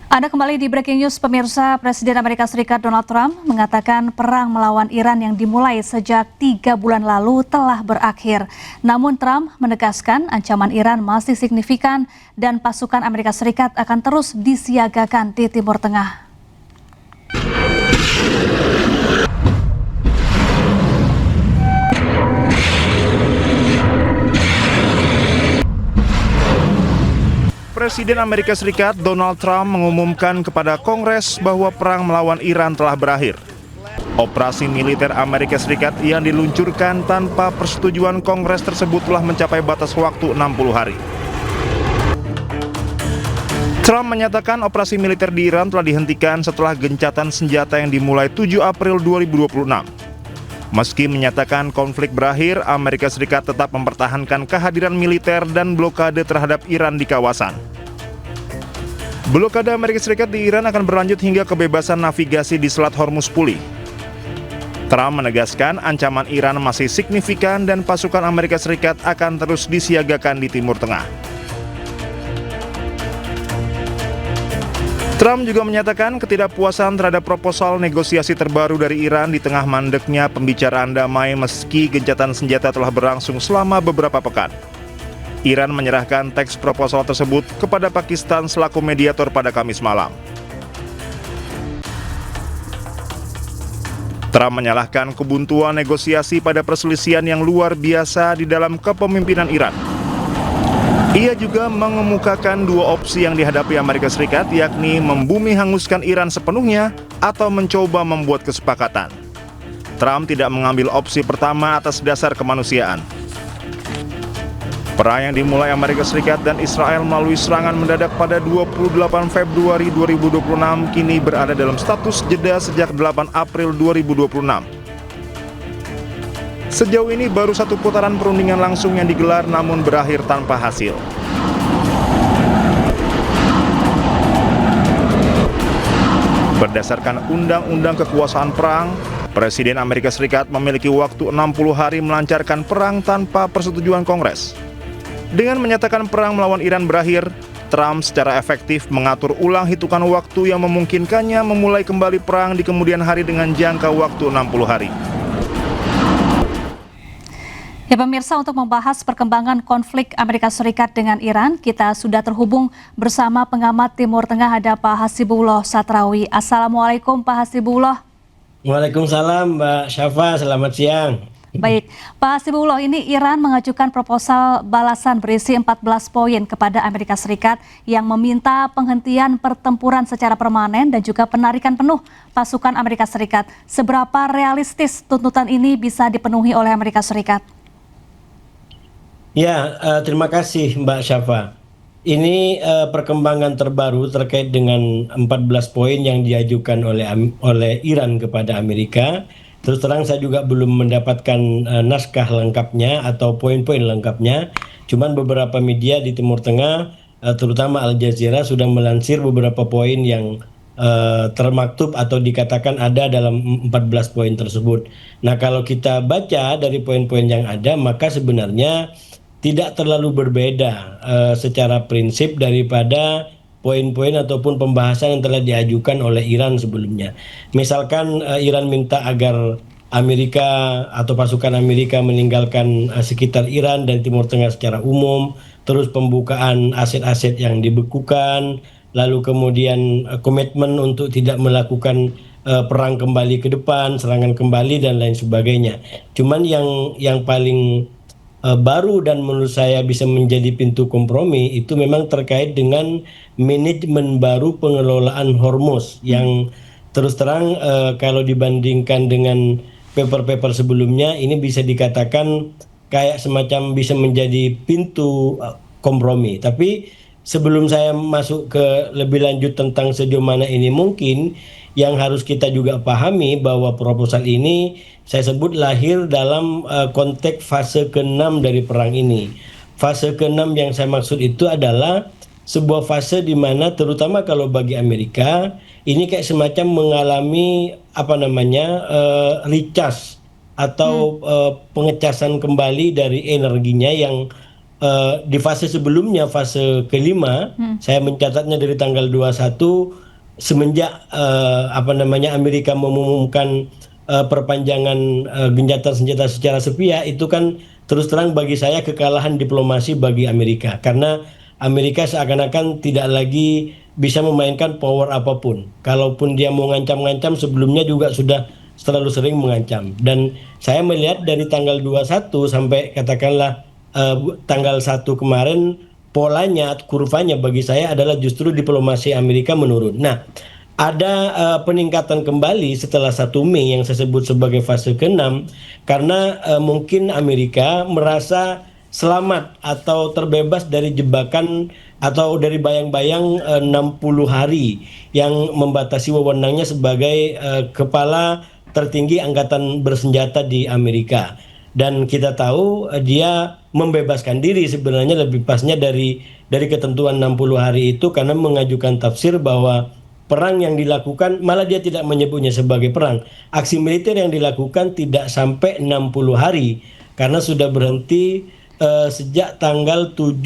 Anda kembali di Breaking News, pemirsa. Presiden Amerika Serikat Donald Trump mengatakan perang melawan Iran yang dimulai sejak 3 bulan lalu telah berakhir. Namun Trump menegaskan ancaman Iran masih signifikan dan pasukan Amerika Serikat akan terus disiagakan di Timur Tengah. Presiden Amerika Serikat Donald Trump mengumumkan kepada Kongres bahwa perang melawan Iran telah berakhir. Operasi militer Amerika Serikat yang diluncurkan tanpa persetujuan Kongres tersebut telah mencapai batas waktu 60 hari. Trump menyatakan operasi militer di Iran telah dihentikan setelah gencatan senjata yang dimulai 7 April 2026. Meski menyatakan konflik berakhir, Amerika Serikat tetap mempertahankan kehadiran militer dan blokade terhadap Iran di kawasan. Blokade Amerika Serikat di Iran akan berlanjut hingga kebebasan navigasi di Selat Hormuz pulih. Trump menegaskan ancaman Iran masih signifikan dan pasukan Amerika Serikat akan terus disiagakan di Timur Tengah. Trump juga menyatakan ketidakpuasan terhadap proposal negosiasi terbaru dari Iran di tengah mandeknya pembicaraan damai meski gencatan senjata telah berlangsung selama beberapa pekan. Iran menyerahkan teks proposal tersebut kepada Pakistan selaku mediator pada Kamis malam. Trump menyalahkan kebuntuan negosiasi pada perselisihan yang luar biasa di dalam kepemimpinan Iran. Ia juga mengemukakan dua opsi yang dihadapi Amerika Serikat, yakni membumi hanguskan Iran sepenuhnya atau mencoba membuat kesepakatan. Trump tidak mengambil opsi pertama atas dasar kemanusiaan. Perang yang dimulai Amerika Serikat dan Israel melalui serangan mendadak pada 28 Februari 2026 kini berada dalam status jeda sejak 8 April 2026. Sejauh ini baru satu putaran perundingan langsung yang digelar namun berakhir tanpa hasil. Berdasarkan Undang-Undang Kekuasaan Perang, Presiden Amerika Serikat memiliki waktu 60 hari melancarkan perang tanpa persetujuan Kongres. Dengan menyatakan perang melawan Iran berakhir, Trump secara efektif mengatur ulang hitungan waktu yang memungkinkannya memulai kembali perang di kemudian hari dengan jangka waktu 60 hari. Ya pemirsa, untuk membahas perkembangan konflik Amerika Serikat dengan Iran, kita sudah terhubung bersama pengamat Timur Tengah, ada Pak Hasibullah Satrawi. Assalamualaikum Pak Hasibullah. Waalaikumsalam Mbak Syafa, selamat siang. Baik, Pak Hasibullah, ini Iran mengajukan proposal balasan berisi 14 poin kepada Amerika Serikat yang meminta penghentian pertempuran secara permanen dan juga penarikan penuh pasukan Amerika Serikat. Seberapa realistis tuntutan ini bisa dipenuhi oleh Amerika Serikat? Ya, terima kasih Mbak Syafa. Ini perkembangan terbaru terkait dengan 14 poin yang diajukan oleh Iran kepada Amerika. Terus terang saya juga belum mendapatkan naskah lengkapnya atau poin-poin lengkapnya. Cuman beberapa media di Timur Tengah, terutama Al Jazeera, sudah melansir beberapa poin yang termaktub atau dikatakan ada dalam 14 poin tersebut. Nah, kalau kita baca dari poin-poin yang ada, maka sebenarnya tidak terlalu berbeda secara prinsip daripada poin-poin ataupun pembahasan yang telah diajukan oleh Iran sebelumnya. Misalkan Iran minta agar Amerika atau pasukan Amerika meninggalkan sekitar Iran dan Timur Tengah secara umum, terus pembukaan aset-aset yang dibekukan, lalu kemudian komitmen untuk tidak melakukan perang kembali ke depan, serangan kembali dan lain sebagainya. Cuman yang paling baru dan menurut saya bisa menjadi pintu kompromi itu memang terkait dengan manajemen baru pengelolaan Hormuz yang terus terang kalau dibandingkan dengan paper-paper sebelumnya ini bisa dikatakan kayak semacam bisa menjadi pintu kompromi. Tapi sebelum saya masuk ke lebih lanjut tentang sejauh mana ini mungkin, yang harus kita juga pahami bahwa proposal ini saya sebut lahir dalam konteks fase ke-6 dari perang ini. Fase ke-6 yang saya maksud itu adalah sebuah fase di mana terutama kalau bagi Amerika ini kayak semacam mengalami recharge atau pengecasan kembali dari energinya yang di fase sebelumnya, fase kelima, saya mencatatnya dari tanggal 21 semenjak Amerika mengumumkan perpanjangan gencatan senjata secara sepihak, itu kan terus terang bagi saya kekalahan diplomasi bagi Amerika, karena Amerika seakan-akan tidak lagi bisa memainkan power apapun. Kalaupun dia mau ngancam-ngancam, sebelumnya juga sudah terlalu sering mengancam. Dan saya melihat dari tanggal 21 sampai katakanlah tanggal 1 kemarin, polanya, kurvanya bagi saya adalah justru diplomasi Amerika menurun. Nah, ada peningkatan kembali setelah 1 Mei yang saya sebut sebagai fase ke-6, karena mungkin Amerika merasa selamat atau terbebas dari jebakan atau dari bayang-bayang 60 hari yang membatasi wewenangnya sebagai kepala tertinggi angkatan bersenjata di Amerika. Dan kita tahu dia membebaskan diri sebenarnya lebih pasnya dari ketentuan 60 hari itu, karena mengajukan tafsir bahwa perang yang dilakukan, malah dia tidak menyebutnya sebagai perang. Aksi militer yang dilakukan tidak sampai 60 hari karena sudah berhenti sejak tanggal 7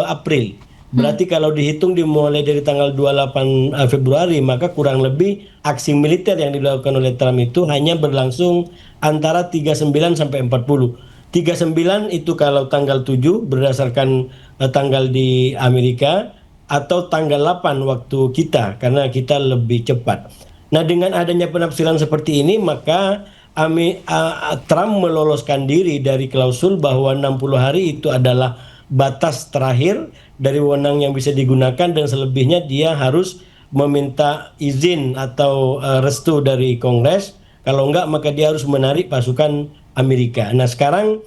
April. Berarti kalau dihitung dimulai dari tanggal 28 Februari, maka kurang lebih aksi militer yang dilakukan oleh Trump itu hanya berlangsung antara 39 sampai 40. 39 itu kalau tanggal 7 berdasarkan tanggal di Amerika, atau tanggal 8 waktu kita, karena kita lebih cepat. Nah, dengan adanya penafsiran seperti ini, maka Trump meloloskan diri dari klausul bahwa 60 hari itu adalah batas terakhir dari wewenang yang bisa digunakan, dan selebihnya dia harus meminta izin atau restu dari Kongres. Kalau enggak, maka dia harus menarik pasukan Amerika. Nah, sekarang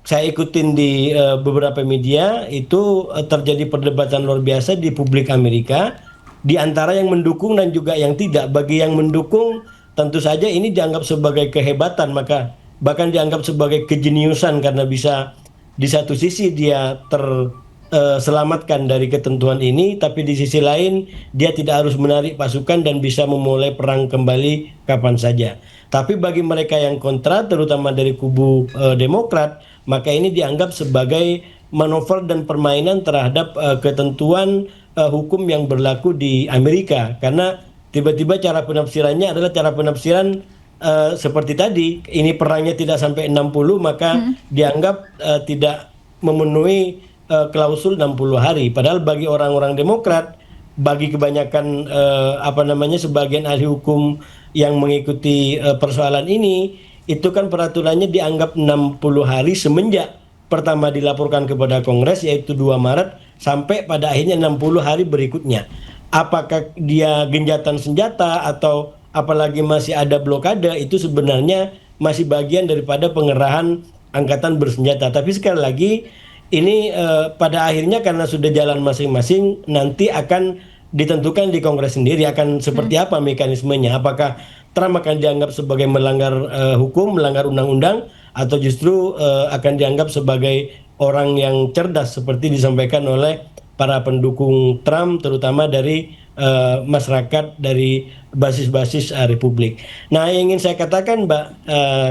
saya ikutin di beberapa media itu terjadi perdebatan luar biasa di publik Amerika, di antara yang mendukung dan juga yang tidak. Bagi yang mendukung, tentu saja ini dianggap sebagai kehebatan, maka bahkan dianggap sebagai kejeniusan, karena bisa di satu sisi dia terselamatkan dari ketentuan ini, tapi di sisi lain dia tidak harus menarik pasukan dan bisa memulai perang kembali kapan saja. Tapi bagi mereka yang kontra, terutama dari kubu Demokrat, maka ini dianggap sebagai manuver dan permainan terhadap ketentuan hukum yang berlaku di Amerika, karena tiba-tiba cara penafsirannya adalah cara penafsiran seperti tadi, ini perangnya tidak sampai 60, maka dianggap tidak memenuhi klausul 60 hari. Padahal bagi orang-orang Demokrat, bagi kebanyakan sebagian ahli hukum yang mengikuti persoalan ini, itu kan peraturannya dianggap 60 hari semenjak pertama dilaporkan kepada Kongres, yaitu 2 Maret, sampai pada akhirnya 60 hari berikutnya. Apakah dia genjatan senjata atau apalagi masih ada blokade, itu sebenarnya masih bagian daripada pengerahan angkatan bersenjata. Tapi sekali lagi, ini pada akhirnya karena sudah jalan masing-masing, nanti akan ditentukan di Kongres sendiri akan seperti apa mekanismenya. Apakah Trump akan dianggap sebagai melanggar hukum, melanggar undang-undang, atau justru akan dianggap sebagai orang yang cerdas seperti disampaikan oleh para pendukung Trump, terutama dari masyarakat dari basis-basis Republik. Nah, yang ingin saya katakan Mbak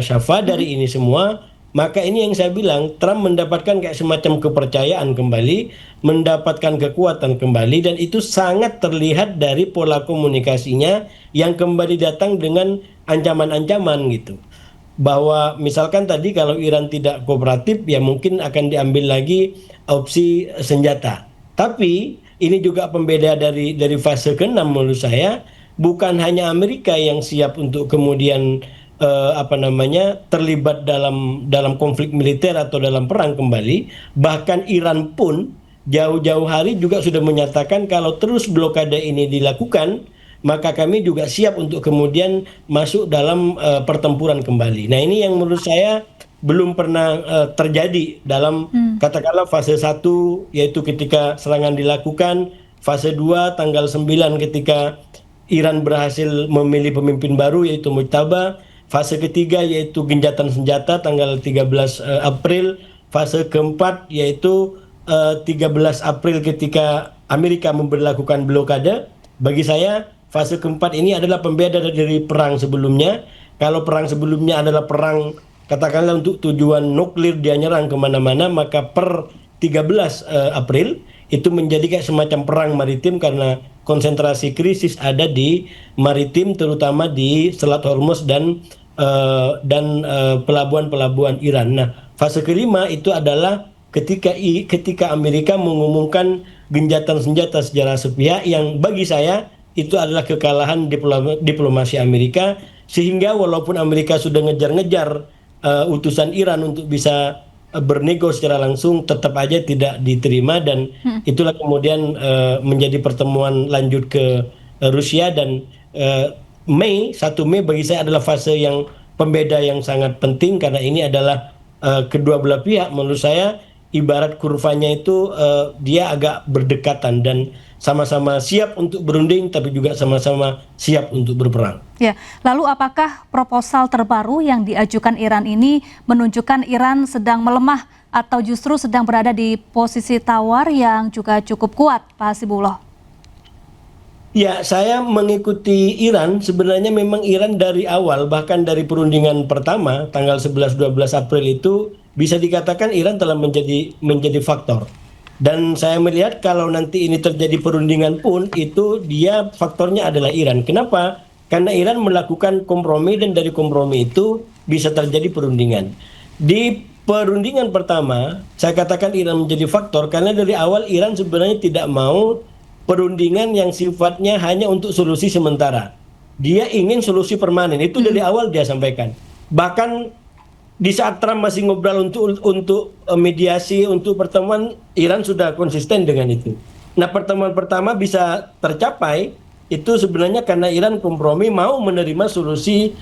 Syafa dari ini semua, maka ini yang saya bilang, Trump mendapatkan kayak semacam kepercayaan kembali, mendapatkan kekuatan kembali, dan itu sangat terlihat dari pola komunikasinya yang kembali datang dengan ancaman-ancaman gitu. Bahwa misalkan tadi kalau Iran tidak kooperatif, ya mungkin akan diambil lagi opsi senjata. Tapi ini juga pembeda dari fase ke-6 menurut saya, bukan hanya Amerika yang siap untuk kemudian terlibat dalam konflik militer atau dalam perang kembali. Bahkan Iran pun jauh-jauh hari juga sudah menyatakan kalau terus blokade ini dilakukan, maka kami juga siap untuk kemudian masuk dalam pertempuran kembali. Nah, ini yang menurut saya belum pernah terjadi dalam katakanlah fase 1, yaitu ketika serangan dilakukan, fase 2 tanggal 9 ketika Iran berhasil memilih pemimpin baru yaitu Mujtaba, fase ketiga yaitu genjatan senjata tanggal 13 April, fase keempat yaitu 13 April ketika Amerika memberlakukan blokade. Bagi saya fase keempat ini adalah pembeda dari perang sebelumnya. Kalau perang sebelumnya adalah perang katakanlah untuk tujuan nuklir dia nyerang kemana-mana, maka per 13 April itu menjadi kayak semacam perang maritim karena konsentrasi krisis ada di maritim, terutama di Selat Hormuz dan pelabuhan-pelabuhan Iran. Nah, fase kelima itu adalah ketika Amerika mengumumkan gencatan senjata secara sepihak, yang bagi saya itu adalah kekalahan diplomasi Amerika, sehingga walaupun Amerika sudah ngejar-ngejar utusan Iran untuk bisa bernego secara langsung, tetap aja tidak diterima, dan itulah kemudian menjadi pertemuan lanjut ke Rusia. Dan 1 Mei bagi saya adalah fase yang pembeda yang sangat penting, karena ini adalah kedua belah pihak menurut saya ibarat kurvanya itu dia agak berdekatan dan sama-sama siap untuk berunding, tapi juga sama-sama siap untuk berperang. Ya, lalu apakah proposal terbaru yang diajukan Iran ini menunjukkan Iran sedang melemah atau justru sedang berada di posisi tawar yang juga cukup kuat, Pak Hasibullah? Ya, saya mengikuti Iran. Sebenarnya memang Iran dari awal, bahkan dari perundingan pertama tanggal 11-12 April itu bisa dikatakan Iran telah menjadi faktor. Dan saya melihat kalau nanti ini terjadi perundingan pun itu dia faktornya adalah Iran. Kenapa? Karena Iran melakukan kompromi, dan dari kompromi itu bisa terjadi perundingan. Di perundingan pertama saya katakan Iran menjadi faktor karena dari awal Iran sebenarnya tidak mau perundingan yang sifatnya hanya untuk solusi sementara. Dia ingin solusi permanen. Itu dari awal dia sampaikan. Bahkan di saat Trump masih ngobrol untuk mediasi, untuk pertemuan, Iran sudah konsisten dengan itu. Nah, pertemuan pertama bisa tercapai itu sebenarnya karena Iran kompromi mau menerima solusi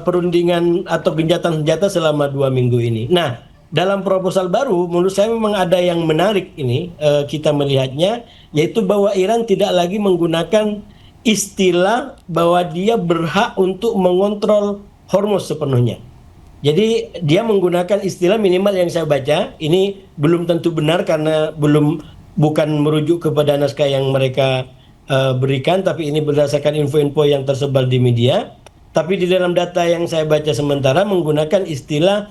perundingan atau gencatan senjata selama 2 minggu ini. Nah, dalam proposal baru menurut saya memang ada yang menarik ini, kita melihatnya, yaitu bahwa Iran tidak lagi menggunakan istilah bahwa dia berhak untuk mengontrol Hormuz sepenuhnya. Jadi dia menggunakan istilah, minimal yang saya baca, ini belum tentu benar karena bukan merujuk kepada naskah yang mereka berikan, tapi ini berdasarkan info-info yang tersebar di media. Tapi di dalam data yang saya baca sementara menggunakan istilah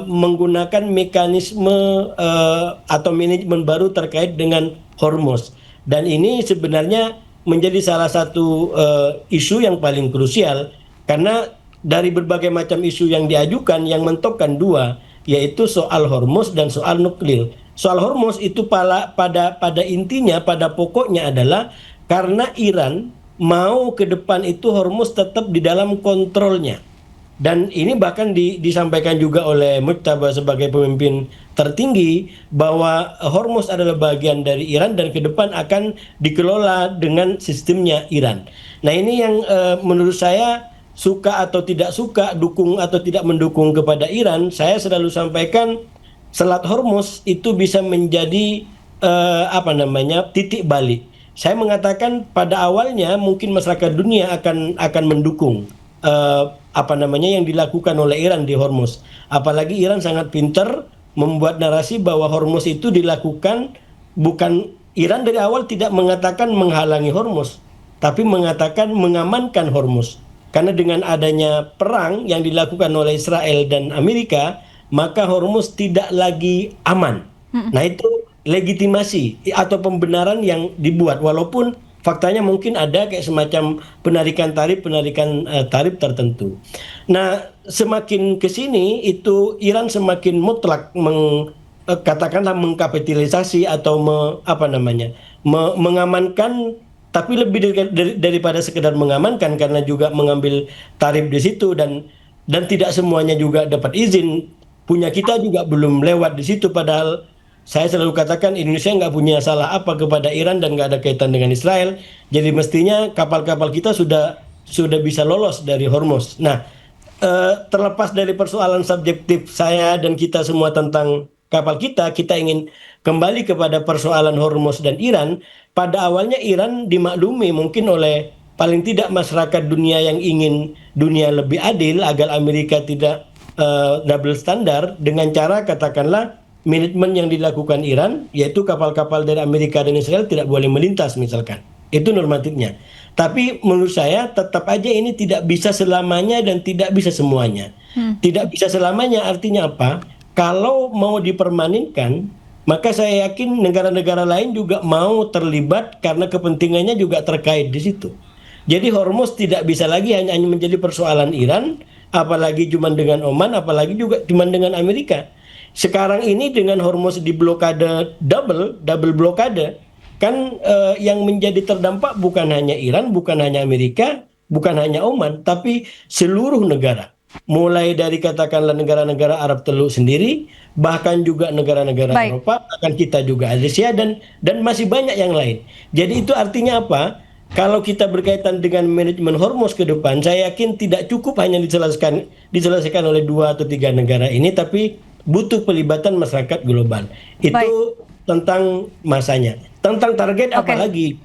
menggunakan mekanisme atau manajemen baru terkait dengan Hormuz. Dan ini sebenarnya menjadi salah satu isu yang paling krusial, karena dari berbagai macam isu yang diajukan, yang mentokkan dua, yaitu soal Hormuz dan soal nuklir. Soal Hormuz itu pada intinya, pada pokoknya adalah karena Iran mau ke depan itu Hormuz tetap di dalam kontrolnya. Dan ini bahkan disampaikan juga oleh Mujtaba sebagai pemimpin tertinggi bahwa Hormuz adalah bagian dari Iran dan ke depan akan dikelola dengan sistemnya Iran. Nah, ini yang menurut saya, suka atau tidak suka, dukung atau tidak mendukung kepada Iran, saya selalu sampaikan Selat Hormuz itu bisa menjadi titik balik. Saya mengatakan pada awalnya mungkin masyarakat dunia akan mendukung yang dilakukan oleh Iran di Hormuz. Apalagi Iran sangat pintar membuat narasi bahwa Hormuz itu dilakukan, bukan, Iran dari awal tidak mengatakan menghalangi Hormuz, tapi mengatakan mengamankan Hormuz. Karena dengan adanya perang yang dilakukan oleh Israel dan Amerika, maka Hormuz tidak lagi aman. Nah, itu legitimasi atau pembenaran yang dibuat, walaupun faktanya mungkin ada kayak semacam penarikan tarif tertentu. Nah, semakin ke sini itu Iran semakin mutlak katakanlah mengkapitalisasi atau mengamankan, tapi lebih daripada sekedar mengamankan, karena juga mengambil tarif di situ, dan tidak semuanya juga dapat izin. Punya kita juga belum lewat di situ, padahal saya selalu katakan Indonesia nggak punya salah apa kepada Iran dan nggak ada kaitan dengan Israel. Jadi mestinya kapal-kapal kita sudah bisa lolos dari Hormuz. Nah, terlepas dari persoalan subjektif saya dan kita semua tentang kapal kita ingin kembali kepada persoalan Hormuz dan Iran. Pada awalnya Iran dimaklumi mungkin oleh paling tidak masyarakat dunia yang ingin dunia lebih adil agar Amerika tidak double standar, dengan cara katakanlah manajemen yang dilakukan Iran, yaitu kapal-kapal dari Amerika dan Israel tidak boleh melintas misalkan. Itu normatifnya. Tapi menurut saya tetap aja ini tidak bisa selamanya dan tidak bisa semuanya. Tidak bisa selamanya artinya apa? Kalau mau dipermanenkan, maka saya yakin negara-negara lain juga mau terlibat karena kepentingannya juga terkait di situ. Jadi Hormuz tidak bisa lagi hanya menjadi persoalan Iran, apalagi cuma dengan Oman, apalagi juga cuma dengan Amerika. Sekarang ini dengan Hormuz di blokade double blokade, kan yang menjadi terdampak bukan hanya Iran, bukan hanya Amerika, bukan hanya Oman, tapi seluruh negara. Mulai dari katakanlah negara-negara Arab Teluk sendiri, bahkan juga negara-negara Baik. Eropa, akan kita juga Asia dan masih banyak yang lain. Jadi itu artinya apa? Kalau kita berkaitan dengan manajemen Hormuz ke depan, saya yakin tidak cukup hanya diselesaikan oleh 2 atau 3 negara ini, tapi butuh pelibatan masyarakat global. Itu Baik. tentang masanya. Tentang target Oke. apalagi